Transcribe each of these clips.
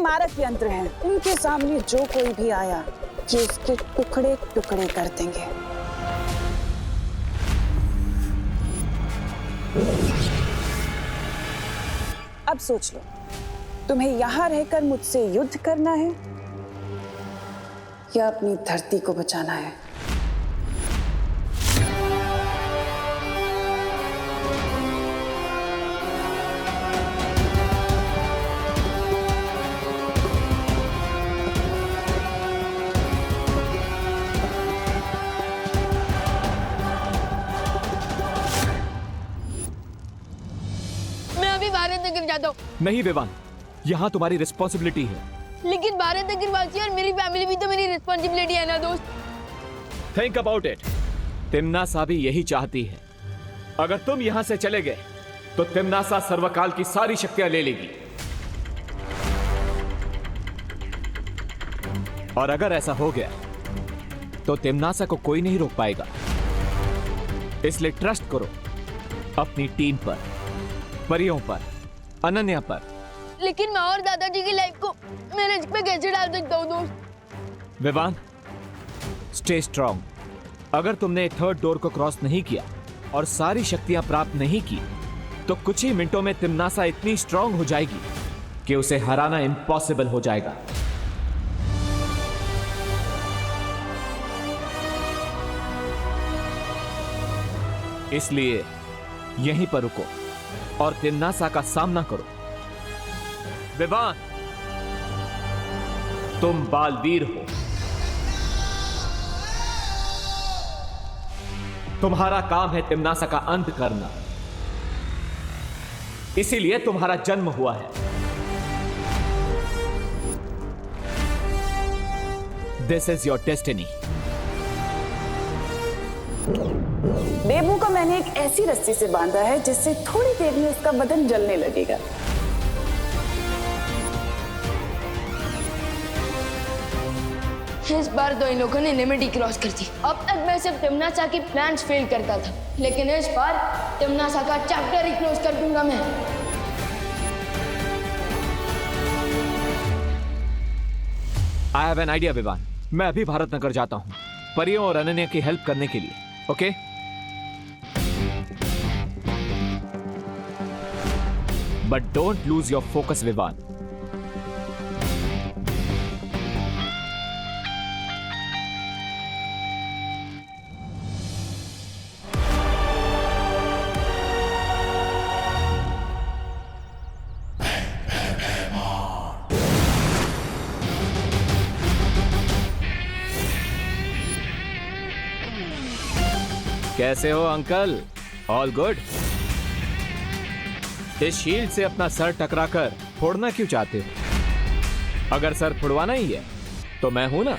मारक यंत्र हैं। उनके सामने जो कोई भी आया ये उसके टुकड़े टुकड़े कर देंगे। अब सोच लो, तुम्हें यहां रहकर मुझसे युद्ध करना है या अपनी धरती को बचाना है? भारत नगर जाता हूँ। नहीं विवान, यहाँ तुम्हारी रिस्पॉन्सिबिलिटी है। लेकिन भारत नगर वासी और मेरी फैमिली भी तो मेरी रिस्पॉन्सिबिलिटी है ना दोस्त। Think about it. तिम्नासा भी यही चाहती है। अगर तुम यहाँ से चले गए तो तिम्नासा सर्वकाल की सारी शक्तियां ले लेगी, और अगर ऐसा हो गया तो तिम्नासा को कोई नहीं रोक पाएगा। इसलिए ट्रस्ट करो अपनी टीम पर, परियों पर, अनन्या पर। लेकिन मैं और दादाजी की लाइफ को मैं रिस्क पे कैसे डाल सकता हूँ दोस्त? Vivaan, stay strong. अगर तुमने थर्ड डोर को क्रॉस नहीं किया और सारी शक्तियां प्राप्त नहीं की तो कुछ ही मिनटों में तिम्नासा इतनी स्ट्रांग हो जाएगी कि उसे हराना इम्पॉसिबल हो जाएगा। इसलिए यहीं पर रुको और तिम्नासा का सामना करो। विवान, तुम बालवीर हो। तुम्हारा काम है तिम्नासा का अंत करना, इसीलिए तुम्हारा जन्म हुआ है। This is your destiny. Bebu को मैंने एक ऐसी रस्सी से बांधा है जिससे थोड़ी देर में उसका बदन जलने लगेगा। इस बार तो इन लोगों ने लिमिट ही क्रॉस कर दी। अब तक मैं सिर्फ तिम्नासा की प्लान्स फेल करता था, लेकिन इस बार तिम्नासा का चैप्टर ही क्लोज कर दूंगा मैं। I have an idea Vivaan. मैं अभी भारत नगर जाता हूं परियों और अनन्या की हेल्प करने के लिए। Okay? But don't lose your focus Vivaan. कैसे हो अंकल? All good? इस शील्ड से अपना सर टकराकर फोड़ना क्यों चाहते हो? अगर सर फुड़वाना ही है तो मैं हूं ना।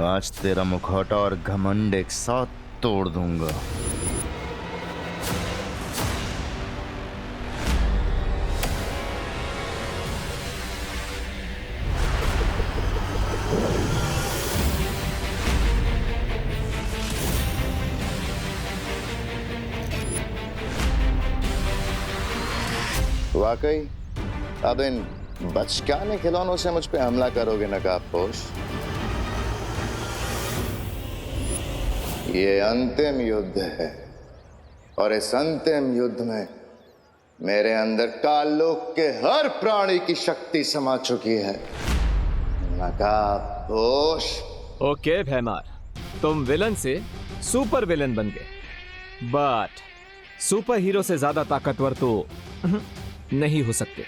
आज तेरा मुखौटा और घमंड एक साथ तोड़ दूंगा। वाकई अब इन बचकाने खिलौनों से मुझ पे हमला करोगे नकाबपोश? ये अंतिम युद्ध है और इस अंतिम युद्ध में मेरे अंदर काललोक के हर प्राणी की शक्ति समा चुकी है। नकाबपोश। ओके भैमार, तुम विलन से सुपर विलन बन गए, बट सुपर हीरो से ज्यादा ताकतवर तो नहीं हो सकते।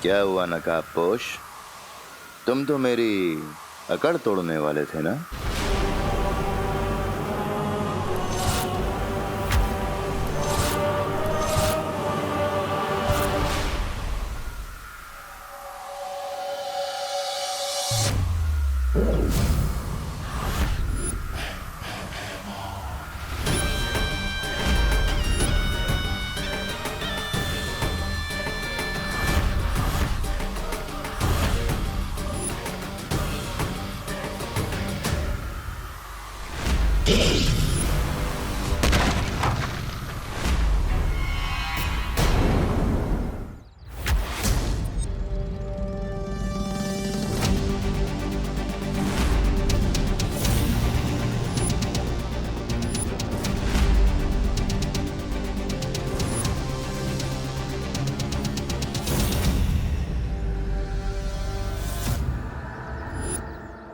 क्या हुआ नकाबपोश, तुम तो मेरी अकड़ तोड़ने वाले थे ना?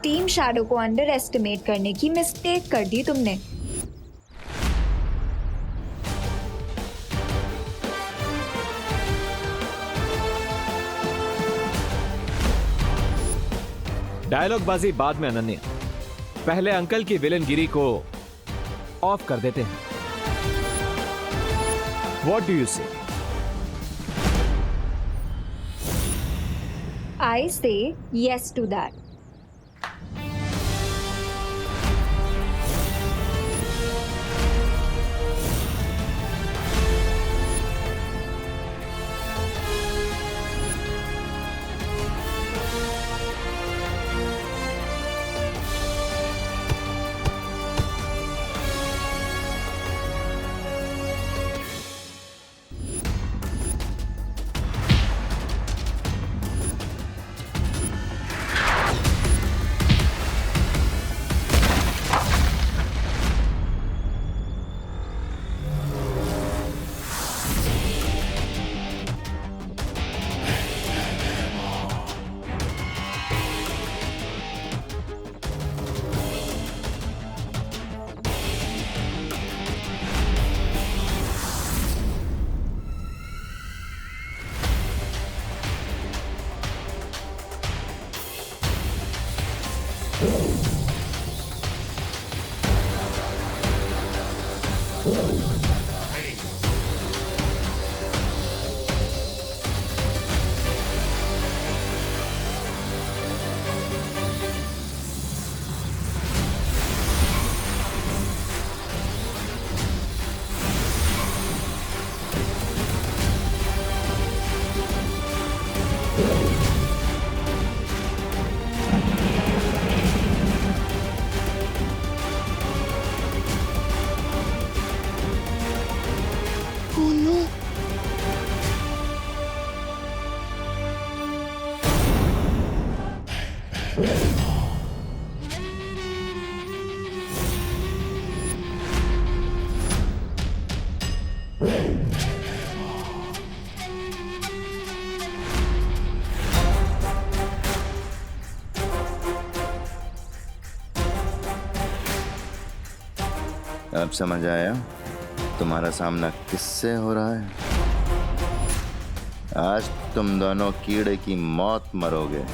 टीम शैडो को अंडर एस्टिमेट करने की मिस्टेक कर दी तुमने। डायलॉग बाजी बाद में अनन्या, पहले अंकल की विलनगिरी को ऑफ कर देते हैं। व्हाट डू यू से? आई से यस टू दैट। अब समझ आया तुम्हारा सामना किससे हो रहा है? आज तुम दोनों कीड़े की मौत मरोगे।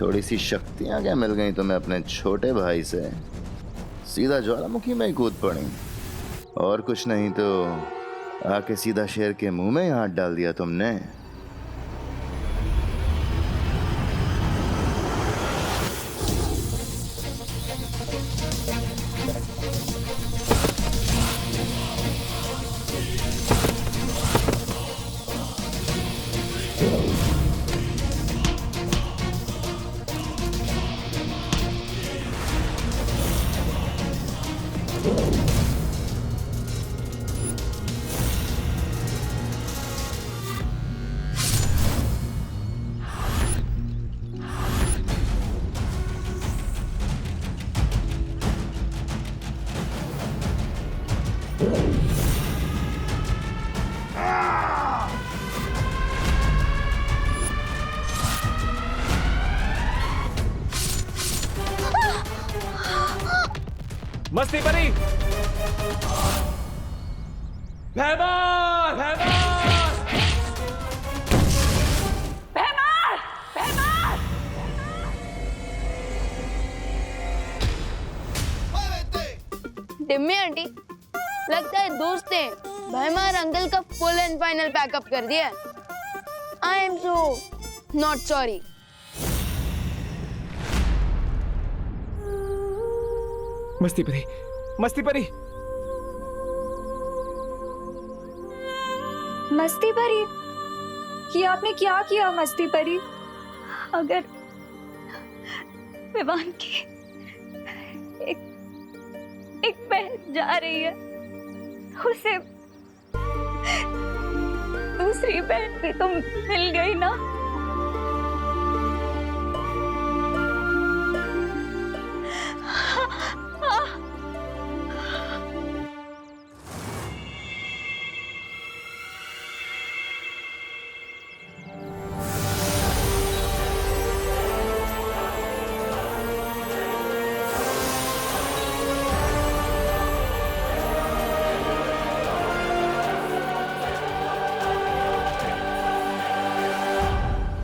थोड़ी सी शक्तियां क्या मिल गई तुम्हें अपने छोटे भाई से? सीधा ज्वालामुखी में ही कूद पड़ी। और कुछ नहीं तो आके सीधा शेर के मुंह में ही हाथ डाल दिया तुमने। मस्ती परी, भैमार, भैमार! भैमार! भैमार! टिम्मी आंटी, लगता है दोस्त ने भैमार अंकल का फुल एंड फाइनल पैकअप कर दिया। I am so not sorry. मस्ती परी, मस्ती परी। मस्ती परी? ये आपने क्या किया मस्ती परी? अगर विवान की एक बहन जा रही है, उसे दूसरी बहन भी तो मिल गई ना।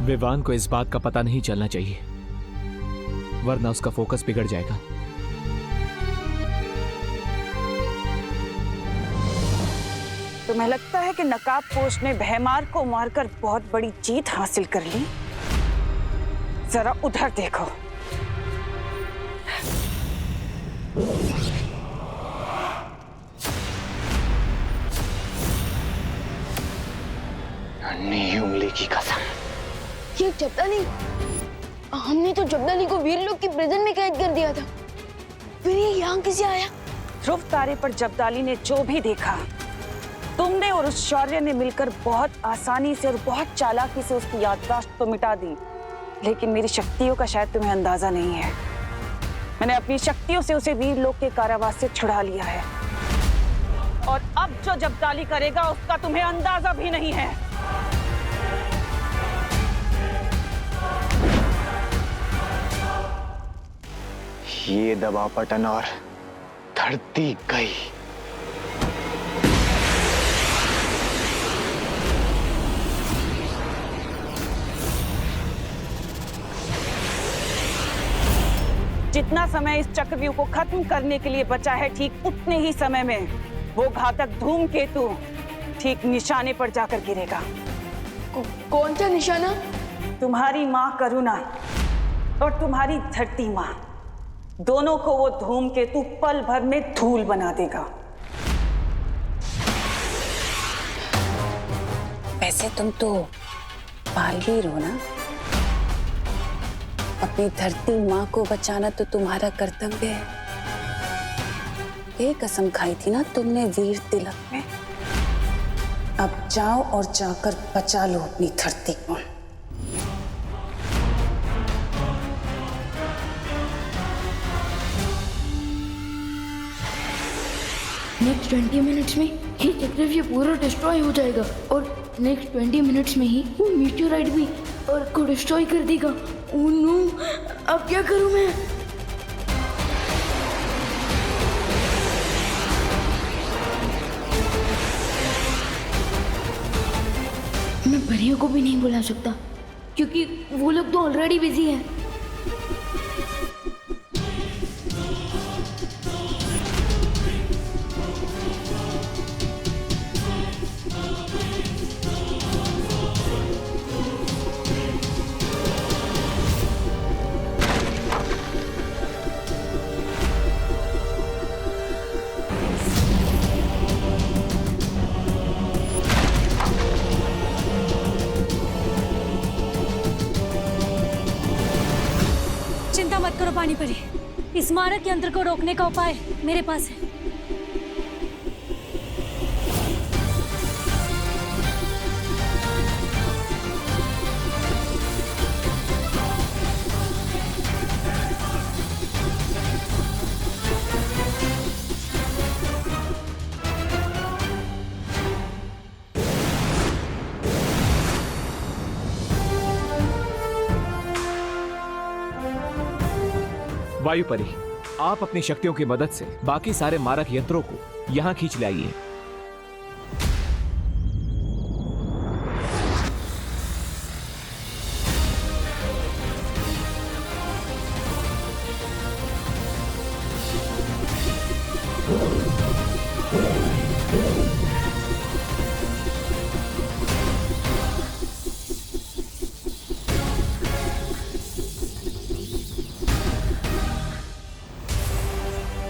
विवान को इस बात का पता नहीं चलना चाहिए, वरना उसका फोकस बिगड़ जाएगा। तुम्हें लगता है कि नकाबपोश ने भैमार को मारकर बहुत बड़ी जीत हासिल कर ली? जरा उधर देखो। नन्ही उंगली की कसम, ये जब्दाली, हमने तो जब्दाली को वीर लोग की प्रिजन में कैद कर दिया था, फिर ये यहाँ कैसे आया? ध्रुव तारे पर जब्दाली ने जो भी देखा, तुमने और उस शौर्य ने मिलकर बहुत आसानी से और बहुत चालाकी से उसकी याददाश्त तो मिटा दी, लेकिन मेरी शक्तियों का शायद तुम्हें अंदाजा नहीं है। मैंने अपनी शक्तियों से उसे वीर लोक के कारावास से छुड़ा लिया है, और अब जो जब्दाली करेगा उसका तुम्हें अंदाजा भी नहीं है। ये दबा पटन और धरती गई। जितना समय इस चक्रव्यूह को खत्म करने के लिए बचा है, ठीक उतने ही समय में वो घातक धूमकेतु ठीक निशाने पर जाकर गिरेगा। कौन सा निशाना? तुम्हारी माँ करुणा और तुम्हारी धरती माँ, दोनों को वो धूमकेतु पल भर में धूल बना देगा। वैसे तुम तो बालवीर हो ना? अपनी धरती माँ को बचाना तो तुम्हारा कर्तव्य है। ये कसम खाई थी ना तुमने वीर तिलक में। अब जाओ और जाकर बचा लो अपनी धरती को। नेक्स्ट 20 मिनट्स में ही चक्रव्यूह पूरा डिस्ट्रॉय हो जाएगा, और नेक्स्ट 20 मिनट्स में ही वो मीटियोराइट भी अर्थ को डिस्ट्रॉय कर देगा। ओह नो, अब क्या करूं मैं? मैं परियों को भी नहीं बुला सकता, क्योंकि वो लोग तो ऑलरेडी बिजी हैं। चिंता मत करो पानी परी, इस मारक यंत्र को रोकने का उपाय मेरे पास है। वायु परी, आप अपनी शक्तियों की मदद से बाकी सारे मारक यंत्रों को यहाँ खींच लाइए।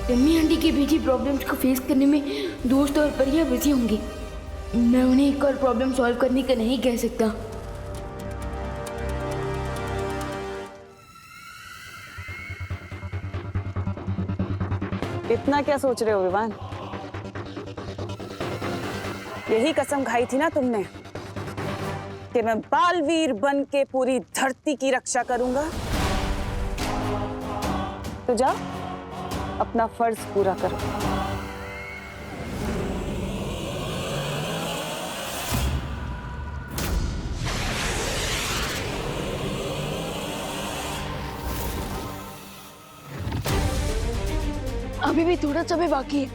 टिम्मी आंटी की भेजी प्रॉब्लम्स को फेस करने में दोस्त और परियां बिजी होंगी। मैं उन्हें एक और प्रॉब्लम सॉल्व करने का नहीं कह सकता। इतना क्या सोच रहे हो विवान? यही कसम खाई थी ना तुमने कि मैं बालवीर बन के पूरी धरती की रक्षा करूंगा। तो जाओ अपना फर्ज पूरा करो। अभी भी थोड़ा समय बाकी है।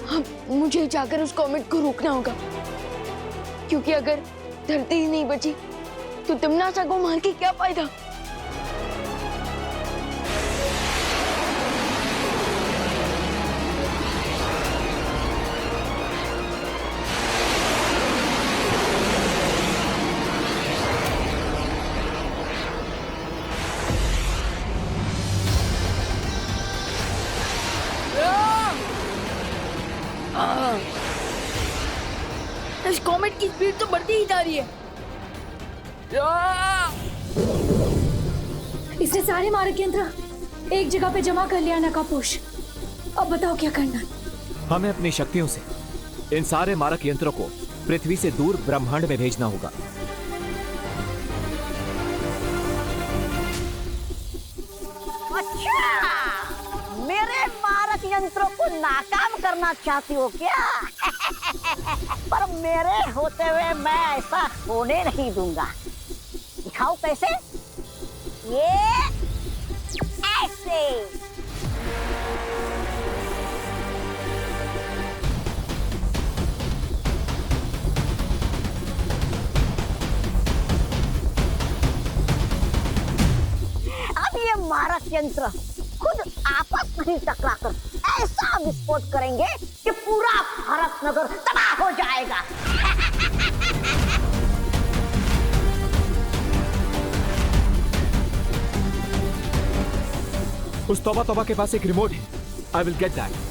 अब मुझे जाकर उस कॉमेट को रोकना होगा, क्योंकि अगर धरती ही नहीं बची तो तमनासा को मार के क्या फायदा। इस कॉमेट की स्पीड तो बढ़ती ही जा रही है। इसने सारे मारक यंत्र एक जगह पे जमा कर लिया नकापोश। अब बताओ क्या करना। हमें अपनी शक्तियों से इन सारे मारक यंत्रों को पृथ्वी से दूर ब्रह्मांड में भेजना होगा। अच्छा, मेरे मारक यंत्रों को नाकाम करना चाहती हो क्या? पर मेरे होते हुए मैं ऐसा होने नहीं दूंगा। दिखाओ कैसे? ये ऐसे। अब ये मारक यंत्र खुद आपस में ही टकराकर ऐसा विस्फोट करेंगे कि पूरा भारत नगर तबाह हो जाएगा। उस तौबा तौबा के पास एक रिमोट है। I will get that.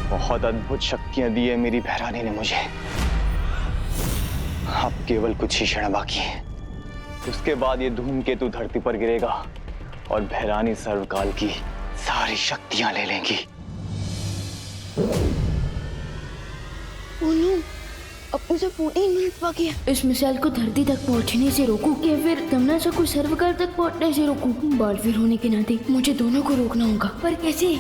बहुत अद्भुत शक्तियां दी है मेरी भैरानी ने मुझे। अब केवल कुछ ही क्षण बाकी है, उसके बाद ये धूमकेतु धरती पर गिरेगा और भैरानी सर्वकाल की सारी शक्तियां ले लेंगी। अब तो सिर्फ 14 मिनट बाकी है। इस मिसाइल को धरती तक पहुंचने से रोकूं या फिर तमनासा को सर्वकाल तक पहुंचने से रोकूं? बालवीर होने के नाते मुझे दोनों को रोकना होगा, पर कैसे?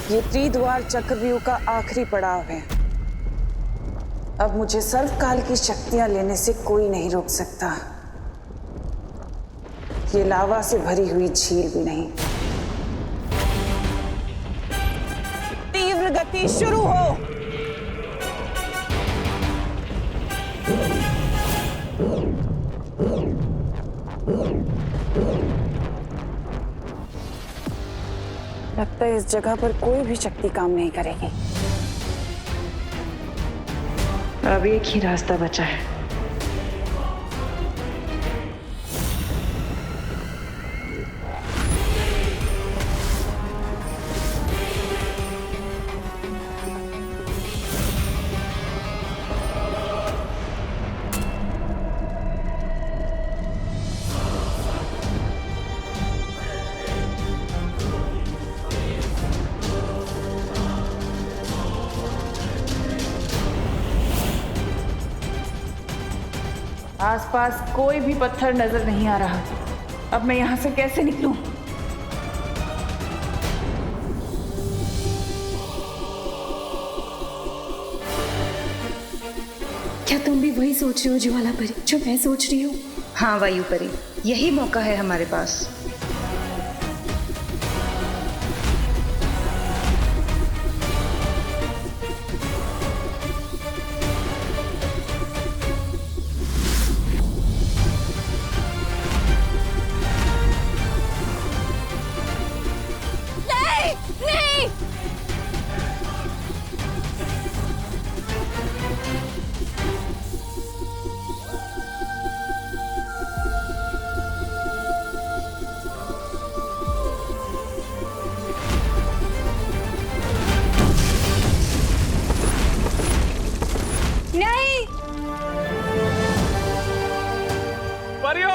ये त्रिद्वार चक्रव्यूह का आखिरी पड़ाव है। अब मुझे सर्वकाल की शक्तियां लेने से कोई नहीं रोक सकता। ये लावा से भरी हुई झील भी नहीं। तीव्र गति शुरू हो। लगता है इस जगह पर कोई भी शक्ति काम नहीं करेगी। अब एक ही रास्ता बचा है। आसपास कोई भी पत्थर नजर नहीं आ रहा। अब मैं यहाँ से कैसे निकलूं? क्या तुम भी वही सोच रही हो ज्वाला परी जो मैं सोच रही हूँ? हाँ वायु परी, यही मौका है हमारे पास। नहीं, परियो!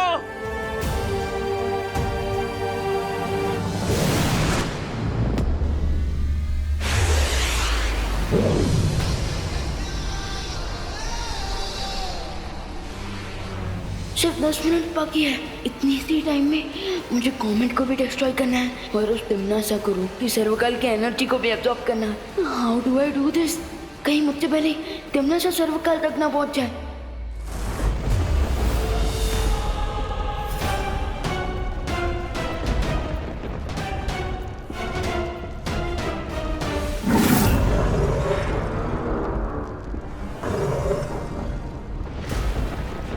सिर्फ 10 मिनट बाकी है। इतनी सी टाइम में मुझे कॉमेट को भी डिस्ट्रॉय करना है और उस तिमनासा को रूप की सर्वकाल की एनर्जी को भी एब्जॉर्ब करना है। How do I do this? कहीं मुझसे पहले तिमनासा सर्वकाल तक ना पहुंच जाए।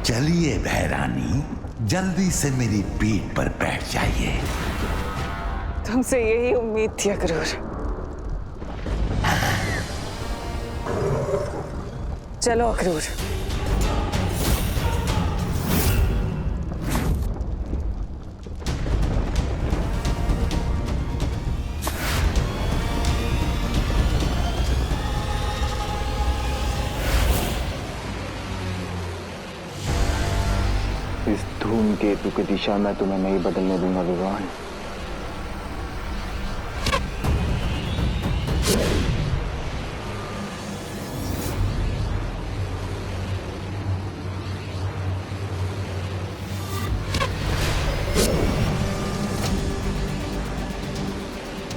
चलिए भैरानी, जल्दी से मेरी पीठ पर बैठ जाइए। तुमसे यही उम्मीद थी अक्रूर। चलो अक्रूर। इस धूमकेतु की दिशा मैं तुम्हें नहीं बदलने दूंगा विवान।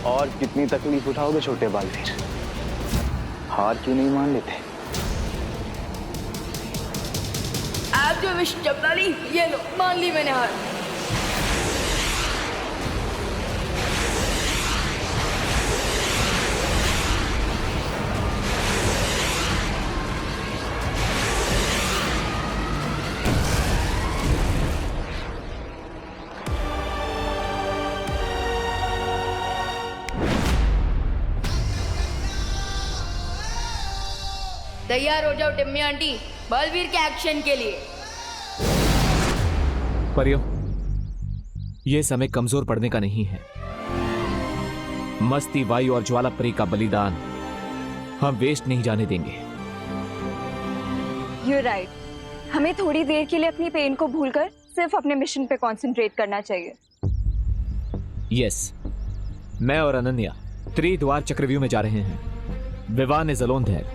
और कितनी तकलीफ उठाओगे छोटे बालवीर? हार क्यों नहीं मान लेते? आप जो विश जबदाली, ये लो, मान ली मैंने हार। तैयार हो जाओ टिम्मी आंटी, बलवीर के एक्शन के लिए। परियो, यह समय कमजोर पड़ने का नहीं है। मस्ती, वायु और ज्वाला परी का बलिदान हम वेस्ट नहीं जाने देंगे। You're right. हमें थोड़ी देर के लिए अपनी पेन को भूलकर सिर्फ अपने मिशन पे कंसंट्रेट करना चाहिए। यस, मैं और अनन्या त्रिद्वार चक्रव्यूह में जा रहे हैं। विवान इज अलोन देयर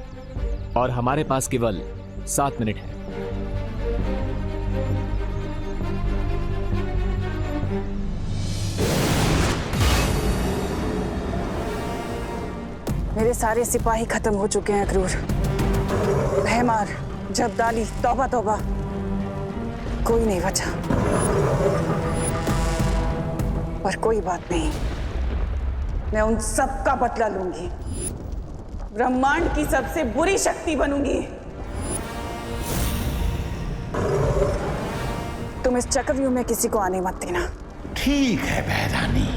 और हमारे पास केवल 7 मिनट है। मेरे सारे सिपाही खत्म हो चुके हैं अक्रूर। भैमार, जबदाली, तौबा तौबा, कोई नहीं बचा। पर कोई बात नहीं, मैं उन सब का बदला लूंगी। ब्रह्मांड की सबसे बुरी शक्ति बनूंगी। तुम इस चक्रव्यूह में किसी को आने मत देना। ठीक है भैरानी,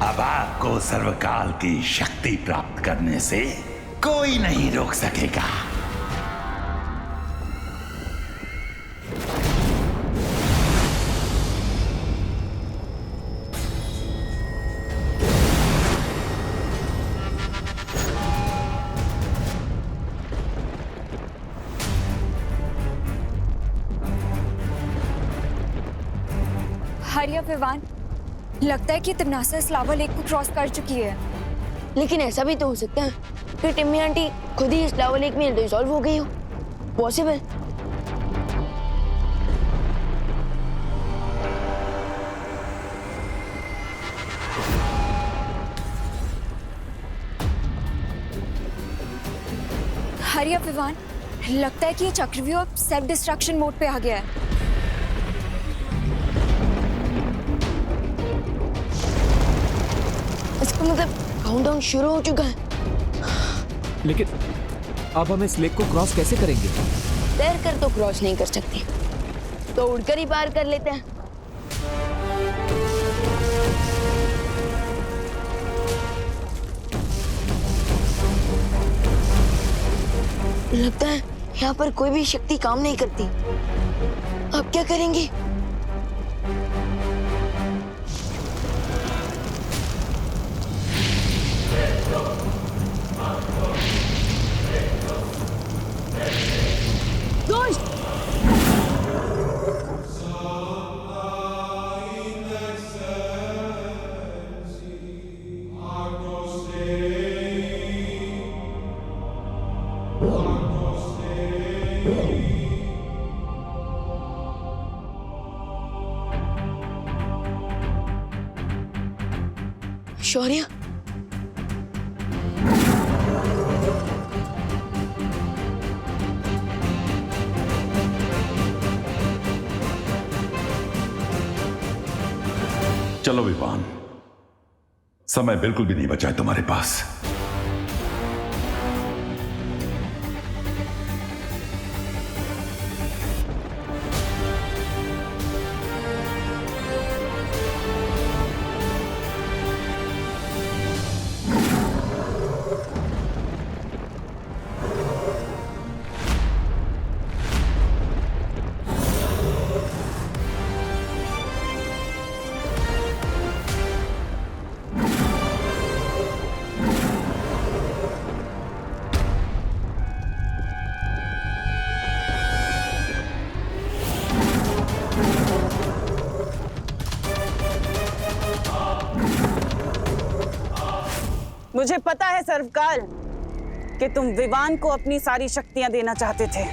अब आपको सर्वकाल की शक्ति प्राप्त करने से कोई नहीं रोक सकेगा। हरी अप विवान, लगता है कि तिमनासा इस लावा लेक को क्रॉस कर चुकी है। लेकिन ऐसा भी तो हो सकता है कि टिम्मी आंटी खुद ही इस लावा लेक में डिसॉल्व हो गई हो। पॉसिबल। हरी अप विवान, लगता है कि ये चक्रव्यूह अब सेल्फ डिस्ट्रक्शन मोड पे आ गया है। इसका मतलब काउंटडाउन शुरू हो चुका है। लेकिन अब हम इस लेक को क्रॉस कैसे करेंगे? तैर कर तो क्रॉस नहीं कर सकते, तो उड़कर ही पार कर लेते हैं। लगता है यहाँ पर कोई भी शक्ति काम नहीं करती। अब क्या करेंगे? शौर्य, चलो विवान, समय बिल्कुल भी नहीं बचा है तुम्हारे पास। मुझे पता है सर्वकाल कि तुम विवान को अपनी सारी शक्तियां देना चाहते थे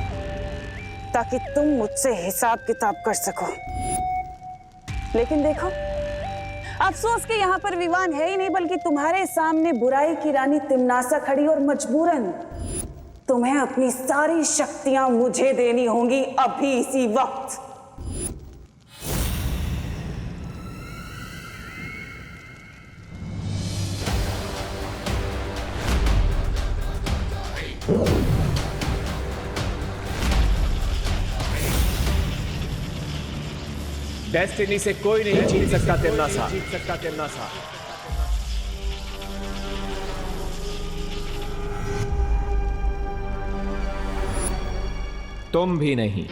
ताकि तुम मुझसे हिसाब किताब कर सको। लेकिन देखो, अफसोस कि यहाँ पर विवान है ही नहीं, बल्कि तुम्हारे सामने बुराई की रानी तिमनासा खड़ी और मजबूरन तुम्हें अपनी सारी शक्तियां मुझे देनी होंगी अभी इसी वक्त। डेस्टिनी से कोई नहीं जीत सकता तिमनासा। तुम भी नहीं।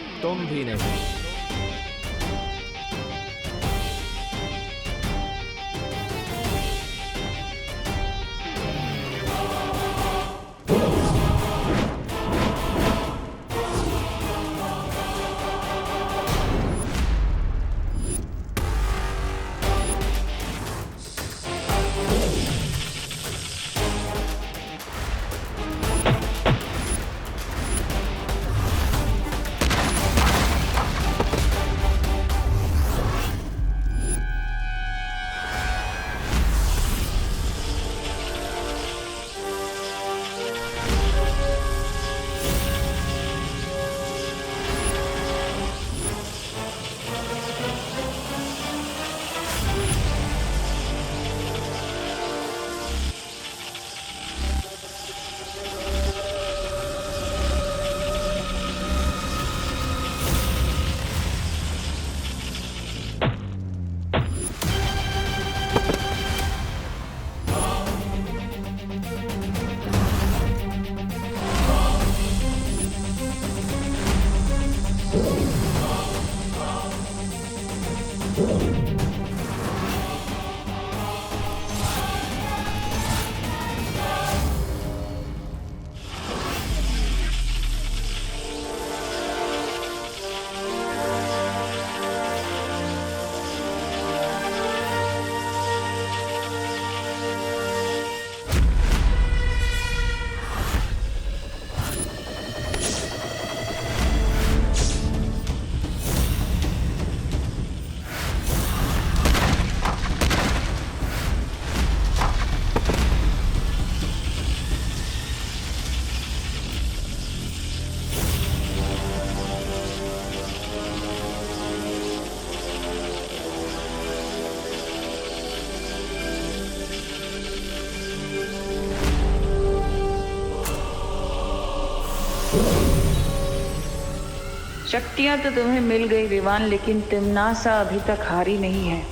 शक्तियां तो तुम्हें मिल गई विवान, लेकिन तिम्नासा अभी तक हारी नहीं है।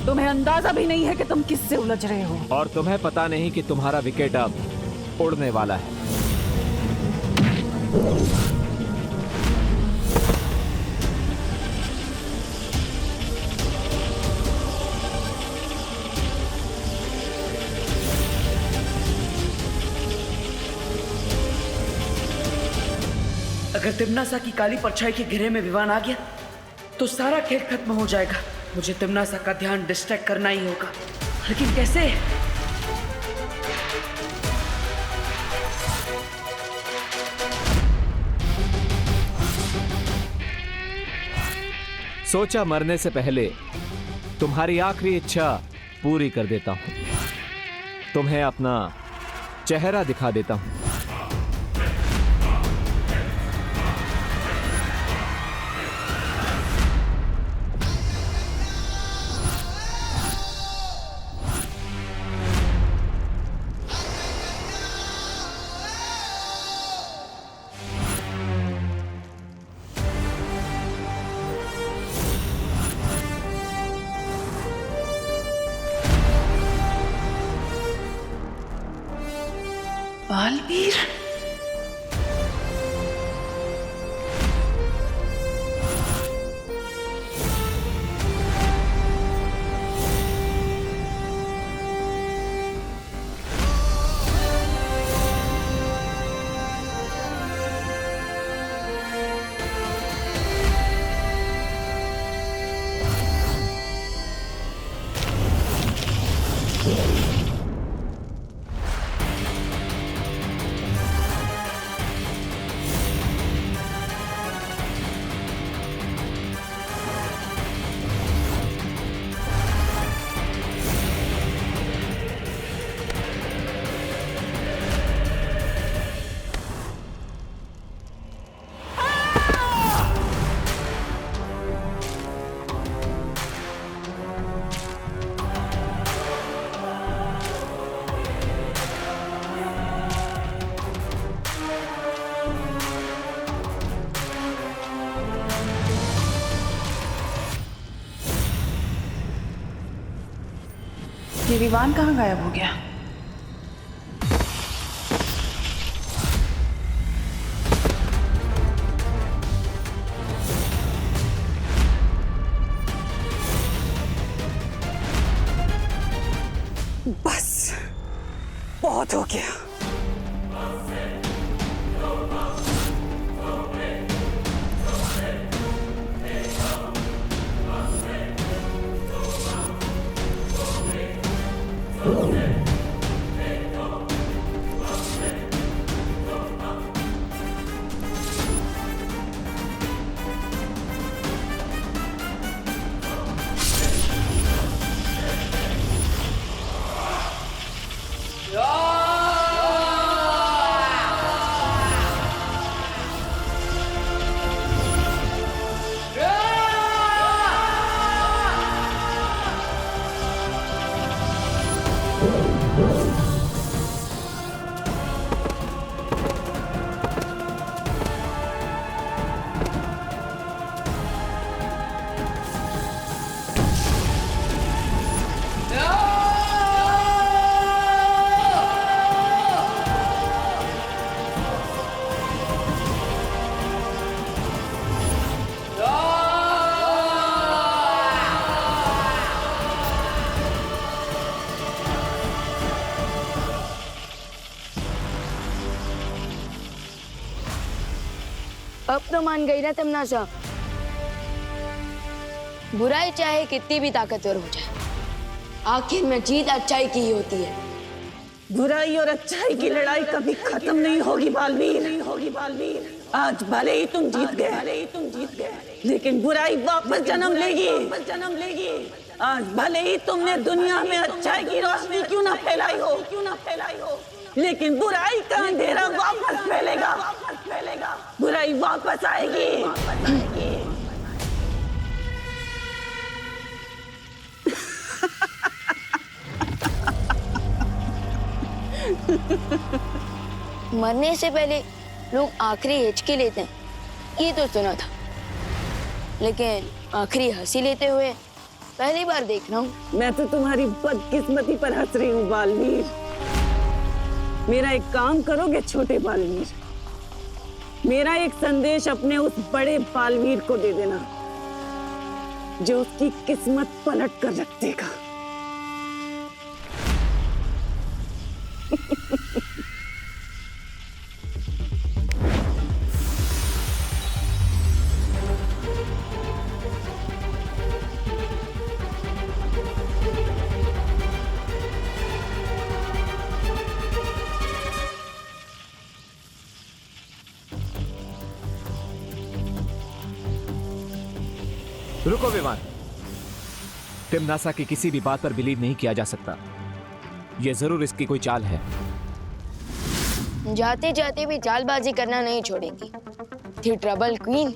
तुम्हें अंदाजा भी नहीं है कि तुम किससे उलझ रहे हो। और तुम्हें पता नहीं कि तुम्हारा विकेट अब उड़ने वाला है। अगर तिम्नासा की काली परछाई के घेरे में विवान आ गया तो सारा खेल खत्म हो जाएगा। मुझे तिम्नासा का ध्यान डिस्ट्रैक्ट करना ही होगा, लेकिन कैसे? सोचा मरने से पहले तुम्हारी आखिरी इच्छा पूरी कर देता हूं। तुम्हें अपना चेहरा दिखा देता हूं। बालवीर, ये विवान कहाँ गायब हो गया? बस बहुत हो गया। अब तो मान गई ना तिम्नासा। बुराई चाहे कितनी भी ताकतवर हो जाए, आखिर में जीत अच्छाई की ही होती है। बुराई और अच्छाई की लड़ाई कभी खत्म नहीं होगी बालवीर, नहीं होगी बालवीर। आज भले ही तुम जीत गए, लेकिन बुराई वापस जन्म लेगी। आज भले ही तुमने दुनिया में अच्छाई की रोशनी क्यों ना फैलाई हो, लेकिन बुराई का अंधेरा वापस फैलेगा। बुराई वापस आएगी। मरने से पहले लोग आखिरी हिचकी लेते हैं, ये तो सुना था, लेकिन आखिरी हंसी लेते हुए पहली बार देख रहा हूँ। मैं तो तुम्हारी बदकिस्मती पर हंस रही हूँ बालवीर। मेरा एक काम करोगे छोटे बालवीर? मेरा एक संदेश अपने उस बड़े बालवीर को दे देना जो उसकी किस्मत पलट कर रख देगा। रुको विमान, तिम्नासा की किसी भी बात पर बिलीव नहीं किया जा सकता। यह जरूर इसकी कोई चाल है। जाते जाते भी चालबाजी करना नहीं छोड़ेंगी। थी ट्रबल क्वीन।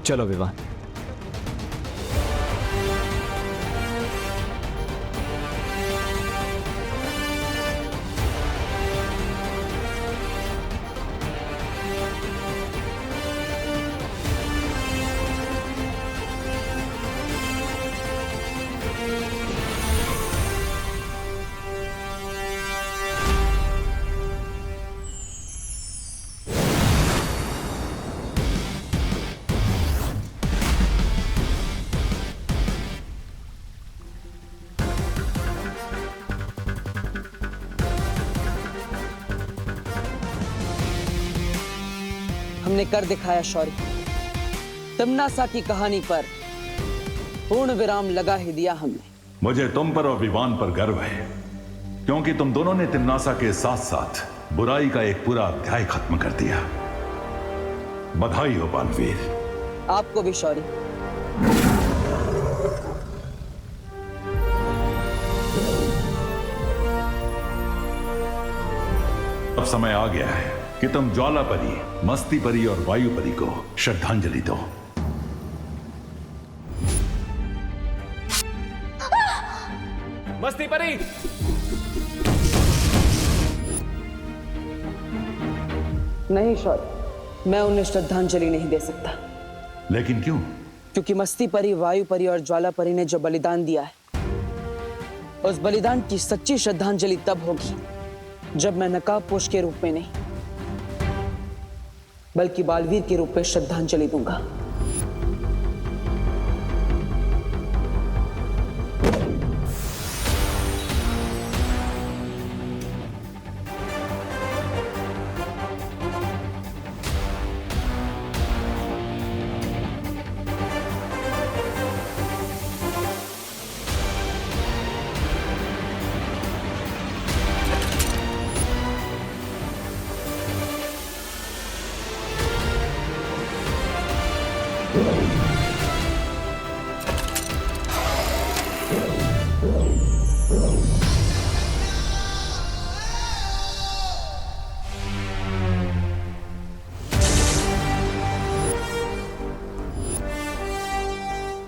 चलो विमान। हमने कर दिखाया शौर्य। तिम्नासा की कहानी पर पूर्ण विराम लगा ही दिया हमने। मुझे तुम पर और विवान पर गर्व है, क्योंकि तुम दोनों ने तिम्नासा के साथ साथ बुराई का एक पूरा अध्याय खत्म कर दिया। बधाई हो बालवीर। आपको भी शौर्य। अब समय आ गया है कि तुम ज्वाला परी, मस्ती परी और वायु परी को श्रद्धांजलि दो। मस्ती परी! नहीं शौर्य, मैं उन्हें श्रद्धांजलि नहीं दे सकता। लेकिन क्यों? क्योंकि मस्ती परी, वायु परी और ज्वाला परी ने जो बलिदान दिया है, उस बलिदान की सच्ची श्रद्धांजलि तब होगी जब मैं नकाबपोश के रूप में नहीं, बल्कि बालवीर के रूप में श्रद्धांजलि दूंगा।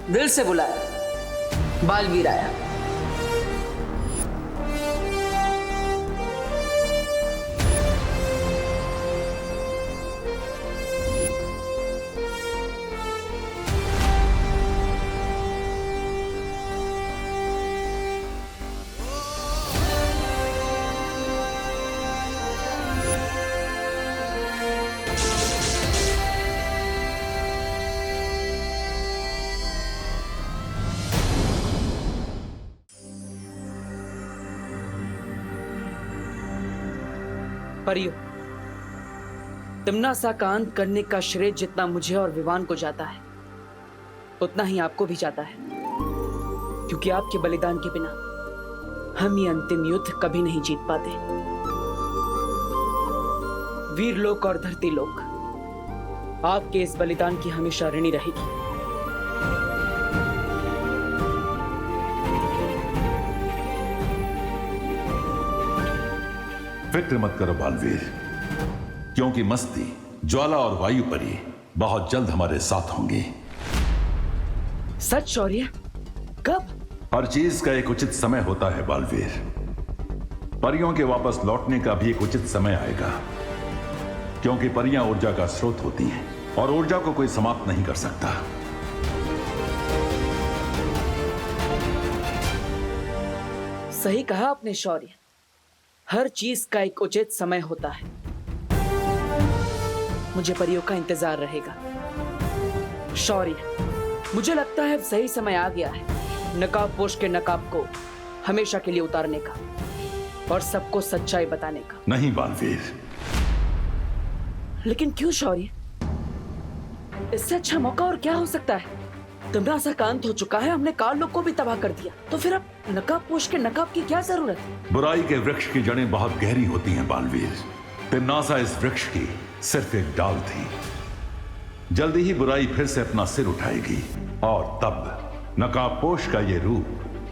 दिल से बुलाया, बालवीर आया। परियो, तिम्नासा का अंत करने का श्रेय जितना मुझे और विवान को जाता है, उतना ही आपको भी जाता है, क्योंकि आपके बलिदान के बिना हम ये अंतिम युद्ध कभी नहीं जीत पाते। वीर लोक और धरती लोक आपके इस बलिदान की हमेशा ऋणी रहेगी। फिक्र मत करो बालवीर, क्योंकि मस्ती, ज्वाला और वायु परी बहुत जल्द हमारे साथ होंगी। सच शौर्य? कब? हर चीज का एक उचित समय होता है बालवीर। परियों के वापस लौटने का भी एक उचित समय आएगा, क्योंकि परियां ऊर्जा का स्रोत होती हैं और ऊर्जा को कोई समाप्त नहीं कर सकता। सही कहा आपने शौर्य, हर चीज का एक उचित समय होता है। मुझे परियों का इंतजार रहेगा। शौर्य, मुझे लगता है अब सही समय आ गया है नकाब पोश के नकाब को हमेशा के लिए उतारने का और सबको सच्चाई बताने का। नहीं बालवीर। लेकिन क्यों शौर्य? इससे अच्छा मौका और क्या हो सकता है? तिम्नासा का अंत हो चुका है, हमने काल लोक को भी तबाह कर दिया, तो फिर अब नकाब पोश के नकाब की क्या जरूरत है? बुराई के वृक्ष की जड़ें बहुत गहरी होती हैं बालवीर। तिम्नासा इस वृक्ष की सिर्फ एक डाल थी। जल्दी ही बुराई फिर से अपना सिर उठाएगी और तब नकाबपोश का ये रूप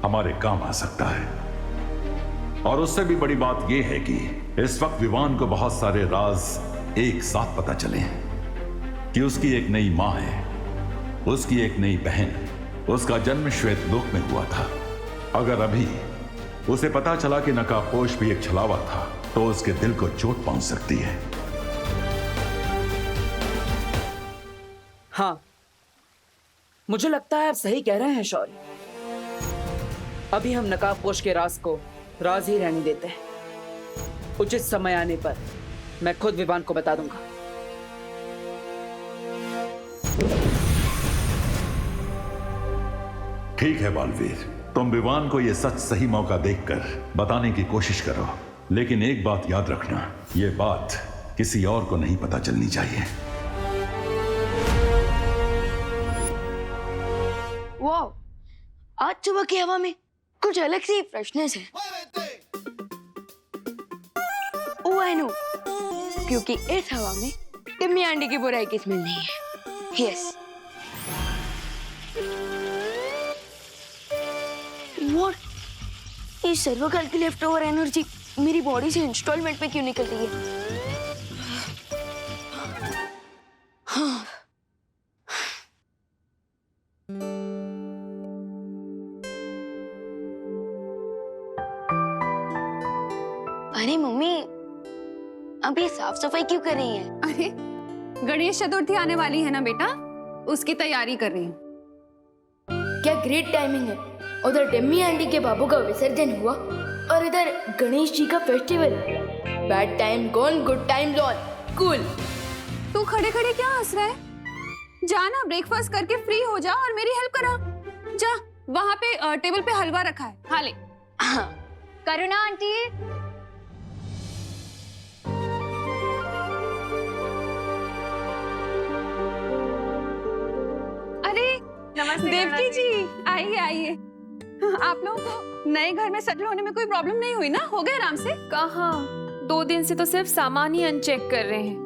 हमारे काम आ सकता है। और उससे भी बड़ी बात यह है कि इस वक्त विवान को बहुत सारे राज एक साथ पता चले हैं कि उसकी एक नई मां है, उसकी एक नई बहन, उसका जन्म श्वेत लोक में हुआ था। अगर अभी उसे पता चला कि नकाबपोश भी एक छलावा था, तो उसके दिल को चोट पहुंच सकती है। हाँ, मुझे लगता है आप सही कह रहे हैं शौर्य। अभी हम नकाबपोश के राज को राज ही रहने देते हैं। उचित समय आने पर मैं खुद विवान को बता दूंगा। ठीक है बालवीर, तुम विवान को यह सच सही मौका देखकर बताने की कोशिश करो, लेकिन एक बात याद रखना, यह बात किसी और को नहीं पता चलनी चाहिए। वाह, आज सुबह की हवा में कुछ अलग सी फ्रेशनेस है। ओह आई नो, क्योंकि इस हवा में टिम्मी आंटी की बुराई की स्मेल नहीं है। यस। व्हाट? ये सर्वकाल की लेफ्ट ओवर एनर्जी मेरी बॉडी से इंस्टॉलमेंट में क्यों निकल रही है? हाँ। अरे मम्मी, अब ये साफ सफाई क्यों कर रही हैं? अरे गणेश चतुर्थी आने वाली है ना बेटा, उसकी तैयारी कर रही हूँ। क्या ग्रेट टाइमिंग है। उधर टिम्मी आंटी के बाबू का विसर्जन हुआ और इधर गणेश जी का festival. Bad time gone, good time lawn. Cool. तू खड़े खड़े क्या हंस रहा है? जा ना, ब्रेकफास्ट करके फ्री हो जा और मेरी हेल्प करा। जा, वहाँ पे टेबल पे हलवा रखा है, खा ले। हाँ। करुणा आंटी। नमस्ते देवकी जी, आइए आइए। आप लोगों को नए घर में सेटल होने में कोई प्रॉब्लम नहीं हुई ना? हो गए आराम से? कहाँ, 2 दिन से तो सिर्फ सामान ही अनचेक कर रहे हैं।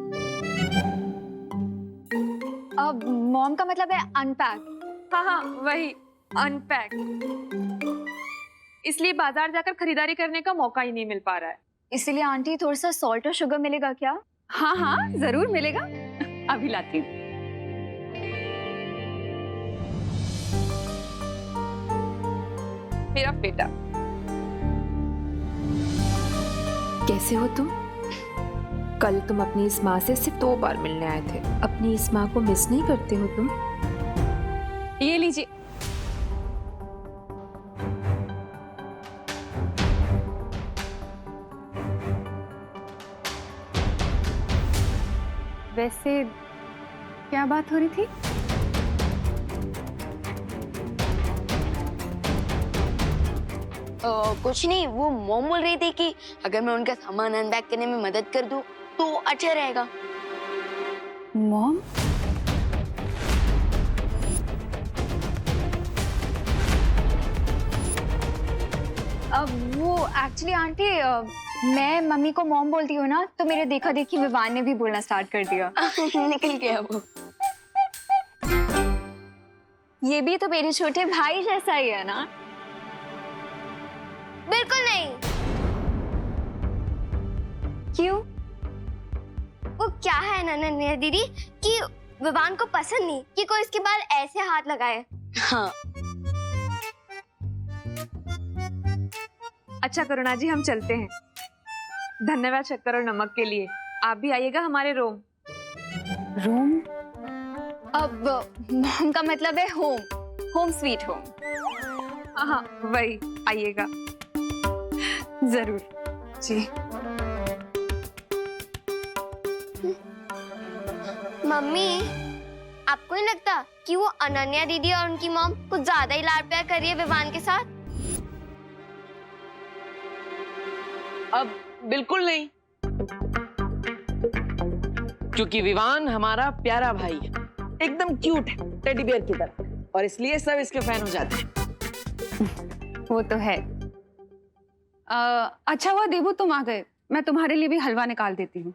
अब मॉम का मतलब है अनपैक। हाँ हाँ वही, अनपैक। इसलिए बाजार जाकर खरीदारी करने का मौका ही नहीं मिल पा रहा है। इसलिए आंटी थोड़ा सा सॉल्ट और शुगर मिलेगा क्या? हाँ हाँ जरूर मिलेगा, अभी लाती हूँ। मेरा बेटा, कैसे हो तुम? कल तुम अपनी इस माँ से सिर्फ 2 बार मिलने आए थे। अपनी इस माँ को मिस नहीं करते हो तुम? ये लीजिए। वैसे क्या बात हो रही थी? कुछ नहीं, वो मॉम बोल रही थी कि अगर मैं उनका सामान अनपैक करने में मदद कर दूं तो अच्छा रहेगा। मॉम? अब वो एक्चुअली आंटी मैं मम्मी को मॉम बोलती हूँ ना, तो मेरे देखा देखी विवान ने भी बोलना स्टार्ट कर दिया। निकल गया वो। ये भी तो मेरे छोटे भाई जैसा ही है ना? बिल्कुल नहीं। क्यों? वो क्या है नन्या दीदी कि विवान को पसंद नहीं कि कोई इसके बाल ऐसे हाथ लगाए। हाँ। अच्छा करुणा जी, हम चलते हैं। धन्यवाद शक्कर और नमक के लिए। आप भी आइएगा हमारे रूम। रूम? अब मॉम का मतलब है होम, होम स्वीट होम। हाँ वही, आइएगा जरूर जी। मम्मी, आपको नहीं लगता कि वो अनन्या दीदी और उनकी मॉम कुछ ज्यादा ही लाड प्यार कर रही है विवान के साथ? अब बिल्कुल नहीं, क्योंकि विवान हमारा प्यारा भाई है, एकदम क्यूट है, टेडी बियर की तरह, और इसलिए सब इसके फैन हो जाते हैं। वो तो है। अच्छा हुआ देबू तुम आ गए, मैं तुम्हारे लिए भी हलवा निकाल देती हूँ।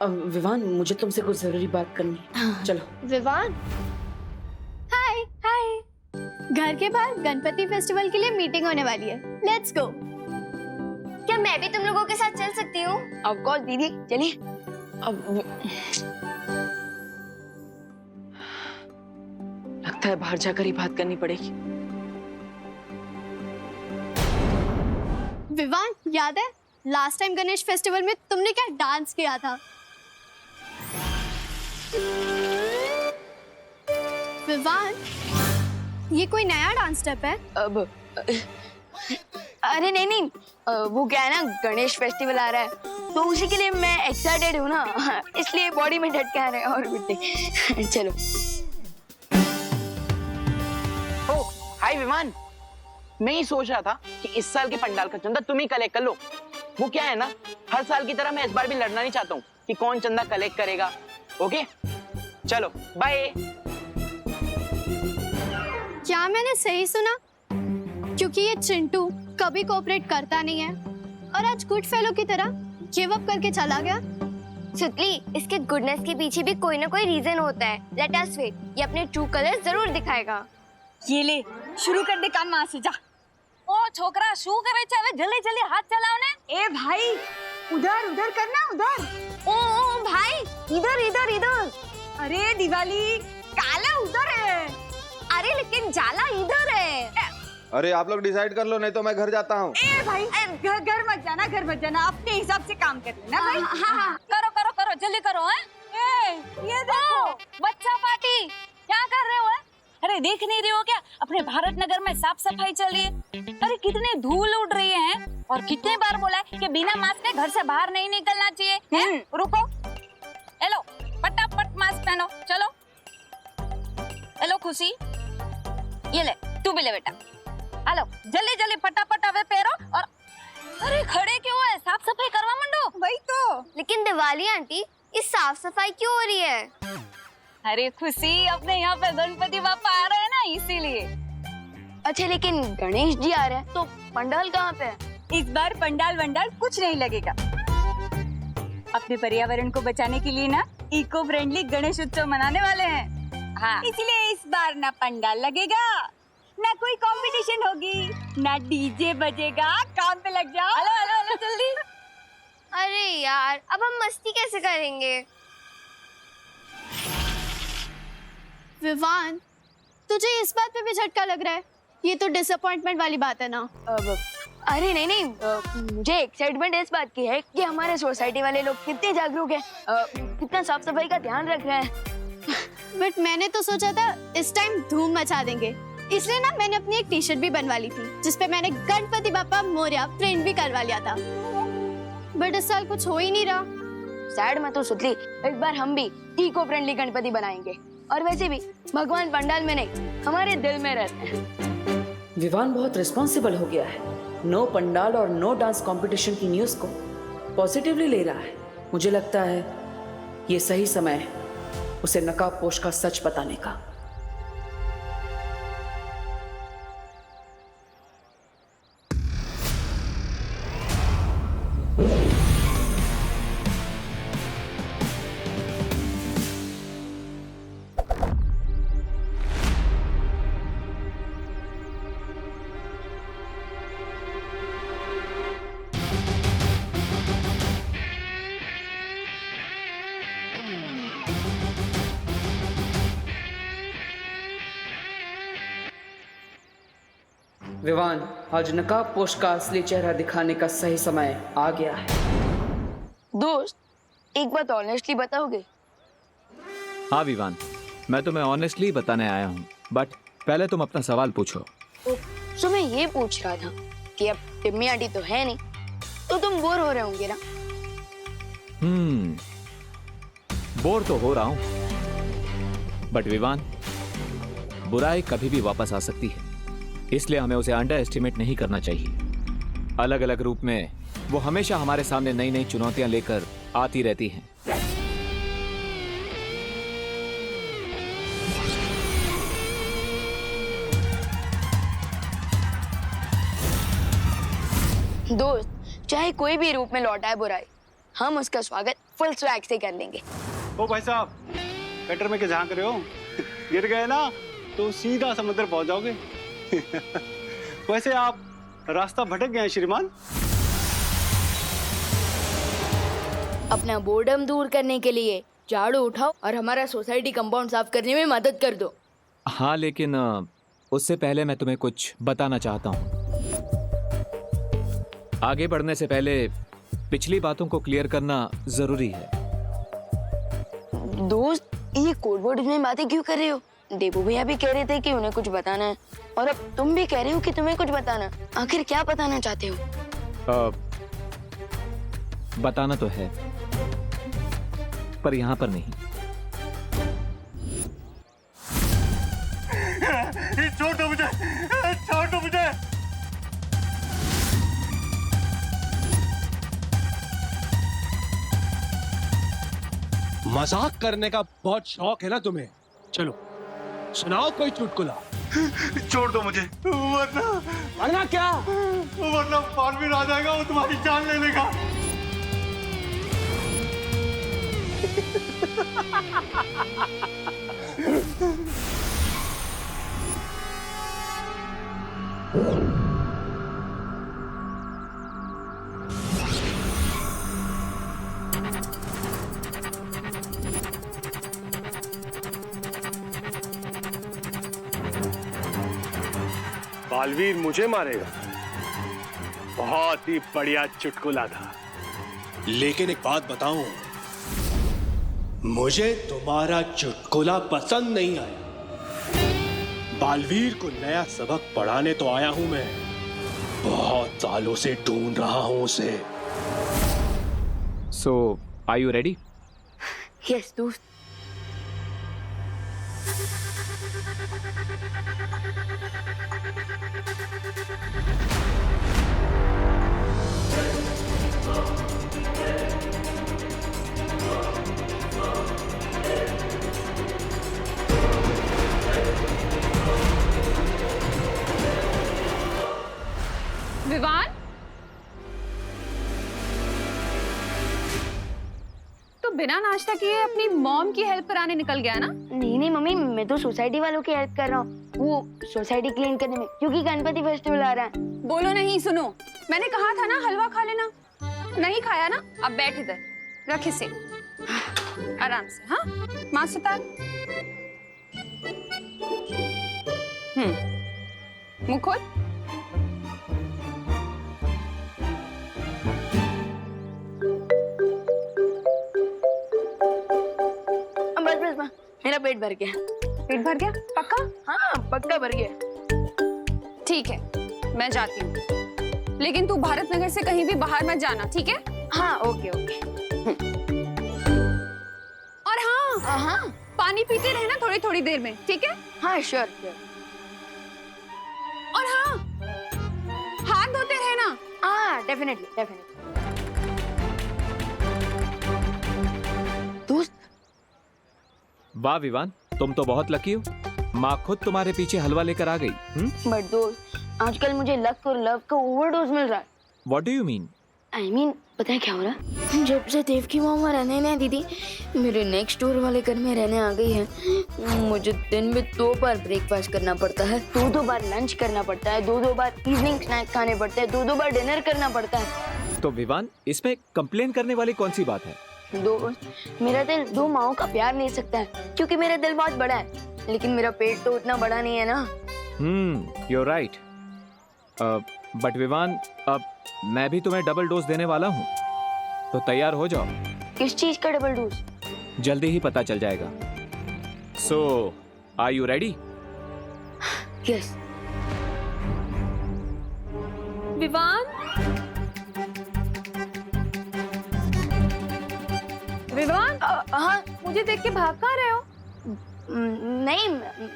विवान, मुझे तुमसे कुछ जरूरी बात करनी है। चलो। विवान, हाय हाय। घर के बाहर गणपति फेस्टिवल के लिए मीटिंग होने वाली है, लेट्स गो। क्या मैं भी तुम लोगों के साथ चल सकती हूँ? ऑफ कोर्स दीदी, चलिए। अब लगता है बाहर जाकर ही बात करनी पड़ेगी। विवान, याद है लास्ट टाइम गणेश फेस्टिवल में तुमने क्या डांस किया था? विवान, ये कोई नया डांस स्टेप है? अब अरे नहीं, वो क्या है ना, गणेश फेस्टिवल आ रहा है, तो उसी के लिए मैं एक्साइटेड हूँ ना, इसलिए बॉडी में ढटके आ रहे हैं और कुछ। चलो। ओ हाय विमान, मैं ही सोच रहा था कि इस साल के पंडाल का चंदा तुम ही कलेक्ट कर लो। वो क्या है ना, हर साल की तरह मैं इस बार भी लड़ना नहीं चाहता हूँ कि कौन चंदा कलेक्ट करेगा। ओके, चलो बाय। क्या मैंने सही सुना? क्योंकि ये चिंटू कभी कोऑपरेट करता नहीं है और आज गुड फेलो की तरह गिव अप करके चला गया। सुतली, इसके गुडनेस के पीछे भी कोई ना कोई रीजन होता है। लेट अस वेट, ये अपने ट्रू कलर जरूर दिखाएगा। ये ले, शुरू कर दे काम वहां से, जा। ओ छोकरा, शू करे छे? जल्दी जल्दी हाथ चलाओ ने। ए भाई, उधर उधर करना, उधर। ओ भाई, इधर इधर इधर। अरे दिवाली, काला उधर है। अरे लेकिन जाला इधर है। अरे आप लोग डिसाइड कर लो, नहीं तो मैं घर जाता हूँ। ए भाई, घर मत जाना, घर मत जाना, अपने हिसाब से काम कर लेना भाई। हाँ, करो करो करो, जल्दी करो। हैं? ये देखो, बच्चा पार्टी क्या कर रहे हो? अरे देख नहीं रहे हो क्या, अपने भारत नगर में साफ सफाई चल रही है। अरे कितने धूल उड़ रही है, और कितने बार बोला है कि बिना मास्क के घर से बाहर नहीं निकलना चाहिए। रुको, हेलो, फटाफट मास्क पहनो, चलो। हेलो खुशी, ये ले, तू भी ले बेटा। हेलो, जल्दी जल्दी फटाफट अबे पैरो। और अरे खड़े क्यों है, साफ सफाई करवा मंडो। वही तो। लेकिन दिवाली आंटी, इस साफ सफाई क्यों हो रही है? अरे खुशी, अपने यहाँ पे गणपति बापा आ रहे हैं ना, इसीलिए। अच्छा, लेकिन गणेश जी आ रहे हैं, तो पंडाल कहाँ पे है? इस बार पंडाल वंडाल कुछ नहीं लगेगा। अपने पर्यावरण को बचाने के लिए ना इको फ्रेंडली गणेश उत्सव मनाने वाले हैं। हाँ, इसलिए इस बार ना पंडाल लगेगा, ना कोई कंपटीशन होगी, ना डीजे बजेगा। काम पे लग जाओ। हेलो हेलो हेलो, जल्दी। अरे यार, अब हम मस्ती कैसे करेंगे? विवान, तुझे इस बात पे भी झटका लग रहा है? ये तो डिसअपॉइंटमेंट वाली बात है ना। अरे नहीं, मुझे एक्साइटमेंट इस बात की है कि हमारे सोसाइटी वाले लोग कितने जागरूक हैं, कितना साफ सफाई का ध्यान रख रहे हैं। बट मैंने तो सोचा था इस टाइम धूम मचा देंगे, इसलिए ना मैंने अपनी एक टी शर्ट भी बनवा ली थी, जिसपे मैंने गणपति बापा मोरया प्रिंट भी करवा लिया था। बट इस साल कुछ हो ही नहीं रहा। सैड मत हो सुतली, इस बार हम भी इको फ्रेंडली गणपति बनाएंगे, और वैसे भी भगवान पंडाल में नहीं, हमारे दिल में रहते हैं। विवान बहुत रिस्पॉन्सिबल हो गया है, नो पंडाल और नो डांस कंपटीशन की न्यूज़ को पॉजिटिवली ले रहा है। मुझे लगता है ये सही समय है उसे नकाबपोश का सच बताने का। विवान, आज नकाबपोश का असली चेहरा दिखाने का सही समय आ गया है। दोस्त, एक बात ऑनेस्टली बताओगे? हाँ विवान, मैं तुम्हें ऑनेस्टली बताने आया हूँ, बट पहले तुम अपना सवाल पूछो। सो मैं ये पूछ रहा था कि अब टिम्मी आंटी तो है नहीं, तो तुम बोर हो रहे होंगे ना? बोर तो हो रहा हूँ, बट विवान, बुराई कभी भी वापस आ सकती है, इसलिए हमें उसे अंडर एस्टिमेट नहीं करना चाहिए। अलग अलग रूप में वो हमेशा हमारे सामने नई नई चुनौतियां लेकर आती रहती हैं। दोस्त, चाहे कोई भी रूप में लौटा है बुराई, हम उसका स्वागत फुल स्वैग से कर लेंगे। ओ भाई साहब, कटर में क्या झांक रहे हो? गिर गए ना तो सीधा समुद्र पहुंच जाओगे। वैसे आप रास्ता भटक गए हैं श्रीमान। अपना बोर्डम दूर करने के लिए झाड़ू उठाओ और हमारा सोसाइटी कंपाउंड साफ करने में मदद कर दो। हाँ, लेकिन उससे पहले मैं तुम्हें कुछ बताना चाहता हूँ। आगे बढ़ने से पहले पिछली बातों को क्लियर करना जरूरी है। दोस्त, ये कोड वर्ड में बातें क्यों कर रहे हो? देबू भैया भी कह रहे थे कि उन्हें कुछ बताना है, और अब तुम भी कह रहे हो कि तुम्हें कुछ बताना। आखिर क्या बताना चाहते हो? बताना तो है, पर यहाँ पर नहीं। छोड़ दो मुझे, छोड़ दो मुझे। मजाक करने का बहुत शौक है ना तुम्हें? चलो सुनाओ कोई चुटकुला। छोड़ दो मुझे, वरना क्या? वरना बालवीर आ जाएगा, वो तुम्हारी जान ले लेगा। बालवीर मुझे मारेगा? बहुत ही बढ़िया चुटकुला था। लेकिन एक बात बताऊं, मुझे तुम्हारा चुटकुला पसंद नहीं आया। बालवीर को नया सबक पढ़ाने तो आया हूं मैं, बहुत सालों से ढूंढ रहा हूं उसे। सो आर यू रेडी? यस दोस्त। विवान, तो बिना नाश्ता किए अपनी मॉम की हेल्प कराने निकल गया ना? नहीं मम्मी, मैं तो सोसाइटी वालों की हेल्प कर रहा हूँ, वो सोसाइटी क्लीन करने में, क्योंकि गणपति फेस्टिवल आ रहा है। बोलो नहीं, सुनो, मैंने कहा था ना हलवा खा लेना। नहीं खाया ना? अब बैठ इधर, रख इसे आराम से। हाँ, माँ सुतार। मुंह खोल। बस मेरा पेट भर गया। पेट भर गया? पक्का? हाँ पक्का भर गया। ठीक है, मैं जाती हूँ, लेकिन तू भारत नगर से कहीं भी बाहर मत जाना, ठीक है? हाँ ओके ओके। और हाँ, पानी पीते रहना थोड़ी थोड़ी देर में, ठीक है? हाँ श्योर। और हाँ, हाथ धोते रहना। हाँ डेफिनेटली। दोस्त, वाह विवान, तुम तो बहुत लकी हो। माँ खुद तुम्हारे पीछे हलवा लेकर आ गई। बट दोस्त, आजकल मुझे लक और लव का ओवरडोज मिल रहा है। What do you mean? I mean, पता है क्या हो रहा है? जब से देव की मामा रहने नहीं दीदी मेरे नेक्स्ट डोर वाले घर में रहने आ गई है, मुझे दिन में 2 बार ब्रेकफास्ट करना पड़ता है, 2 बार लंच करना पड़ता है, 2 बार इवनिंग स्नैक खाने पड़ते हैं, 2 बार डिनर करना पड़ता है। तो विवान, इसमें कंप्लेन करने वाली कौन सी बात है? दोस्त, मेरा दिल 2 माओं का प्यार ले सकता है, क्योंकि मेरा दिल बहुत बड़ा है, लेकिन मेरा पेट तो उतना बड़ा नहीं है ना। You're right. बट विवान, अब मैं भी तुम्हें डबल डोज देने वाला हूँ, तो तैयार हो जाओ। किस चीज का डबल डोज? जल्दी ही पता चल जाएगा। So are you ready? Yes. Vivaan, Vivaan, हाँ, मुझे देख के भाग कहाँ रहे हो? नहीं,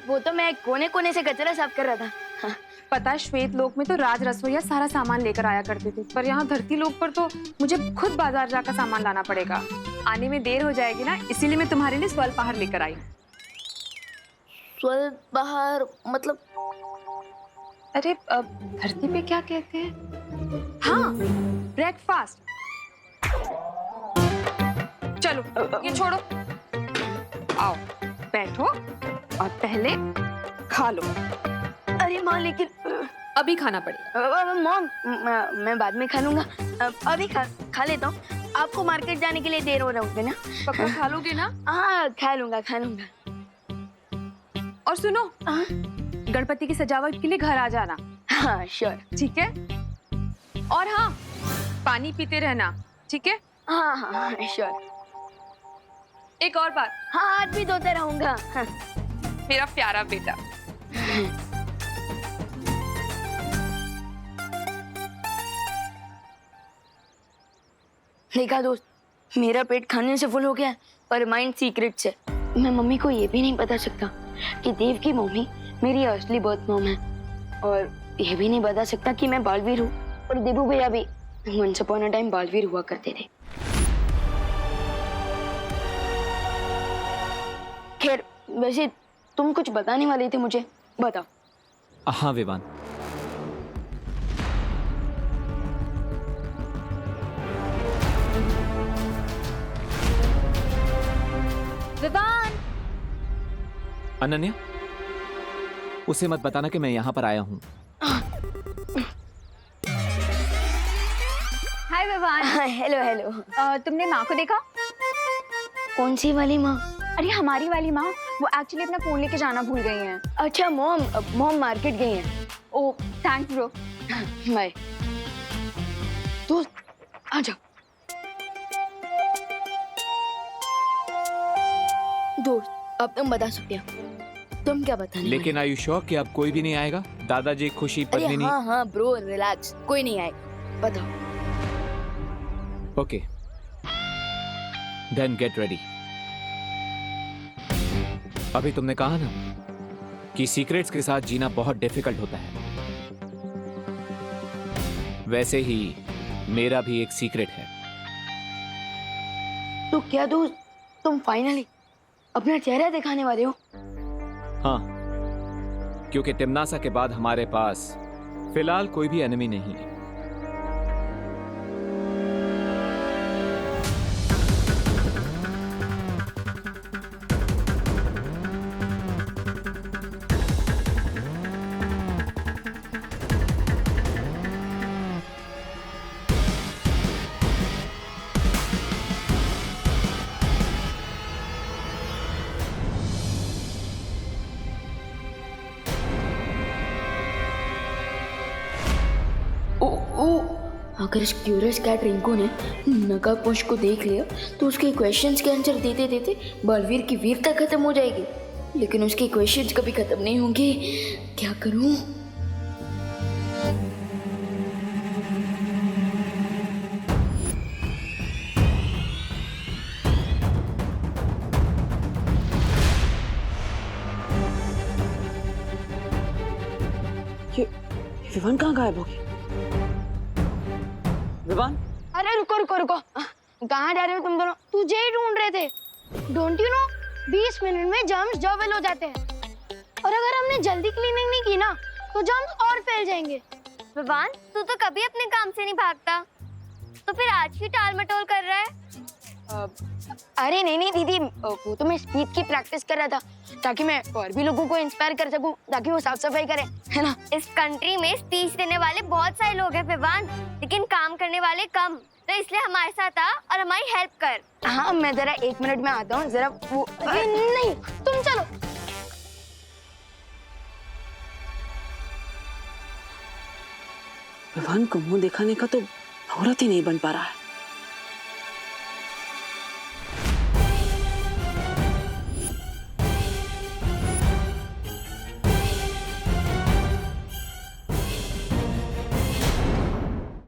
वो तो मैं कोने कोने से कचरा साफ कर रहा था। हाँ। पता है, श्वेत लोक में तो राज रसोइया सारा सामान लेकर आया करते थे, पर यहाँ धरती लोक पर तो मुझे खुद बाजार जाकर सामान लाना पड़ेगा। आने में देर हो जाएगी ना, इसीलिए मैं तुम्हारे लिए स्वल्पाहार लेकर आई। स्वल्पाहार मतलब? अरे धरती पे क्या कहते हैं? हाँ, ब्रेकफास्ट। चलो ये छोड़ो, आओ बैठो और पहले खा लो। अरे माँ, लेकिन अभी खाना पड़ेगा। मॉम, मैं बाद में खा लूंगा, अभी खा लेता हूँ। आपको मार्केट जाने के लिए देर हो रहा होगा ना? पक्का खा लोगे ना? हाँ, खा लूंगा। और सुनो, गणपति की सजावट के लिए घर आ जाना। हाँ श्योर। ठीक है, और हाँ, पानी पीते रहना, ठीक है? हाँ हाँ श्योर। एक और बात। हाँ, हाथ भी धोते रहूंगा। हाँ। मेरा प्यारा बेटा। देखा दोस्त, मेरा पेट खाने से फुल हो गया, पर माइंड सीक्रेट से। मैं मम्मी को ये भी नहीं बता सकता कि देव की मम्मी मेरी असली बर्थ मॉम है, और ये भी नहीं बता सकता कि मैं बालवीर हूँ, और देबू भैया भी once upon a time Baalveer हुआ करते थे। खैर, वैसे तुम कुछ बताने वाले थे मुझे, बताओ। हाँ विवान, विवान। अनन्या, उसे मत बताना कि मैं यहाँ पर आया हूँ। हाय विवान। Hello hello. तुमने माँ को देखा? कौन सी वाली माँ? अरे हमारी वाली माँ, वो एक्चुअली अपना फोन लेके जाना भूल गई हैं। अच्छा, मॉम मार्केट गई हैं। ओह थैंक्स ब्रो। बाय। दोस्त आ जाओ। दोस्त, अब तुम बता सकते हो, तुम क्या बताने? लेकिन आर यू श्योर कि अब कोई भी नहीं आएगा? दादाजी, खुशी, अरे पद्मिनी? हाँ ब्रो, रिलैक्स, कोई नहीं आएगा, बताओ। Okay, then get ready. अभी तुमने कहा ना कि सीक्रेट्स के साथ जीना बहुत डिफिकल्ट होता है, वैसे ही मेरा भी एक सीक्रेट है। तो क्या दोस्त, तुम फाइनली अपना चेहरा दिखाने वाले हो? हाँ, क्योंकि तिम्नासा के बाद हमारे पास फिलहाल कोई भी एनिमी नहीं है। अगर इस क्यूरियस कैट रिंकू ने नकाबपोश को देख लिया तो उसके क्वेश्चंस के आंसर देते देते बलवीर की वीरता खत्म हो जाएगी, लेकिन उसके क्वेश्चंस कभी खत्म नहीं होंगे। क्या करूं? विवान कहाँ गायब हो गई? विवान? अरे रुको रुको रुको, कहाँ जा रहे हो तुम दोनों? तुझे ही ढूंढ रहे थे। डोंट यू नो, 20 मिनट में जर्म्स जॉवेल हो जाते हैं, और अगर हमने जल्दी क्लीनिंग नहीं की ना तो जर्म्स और फैल जाएंगे। विवान, तू तो कभी अपने काम से नहीं भागता, तो फिर आज ही टाल मटोल कर रहा है? अरे नहीं दीदी, वो तो मैं स्पीच की प्रैक्टिस कर रहा था ताकि मैं और भी लोगों को इंस्पायर कर सकूं, ताकि वो साफ सफाई करें, है ना? इस कंट्री में स्पीच देने वाले बहुत सारे लोग हैं विवान, लेकिन काम करने वाले कम, तो इसलिए हमारे साथ आ और हमारी हेल्प कर। हाँ, मैं जरा 1 मिनट में आता हूँ, जरा वो नहीं, तुम चलो। विवान को मुंह दिखाने का तो मुहूर्त ही नहीं बन पा रहा है।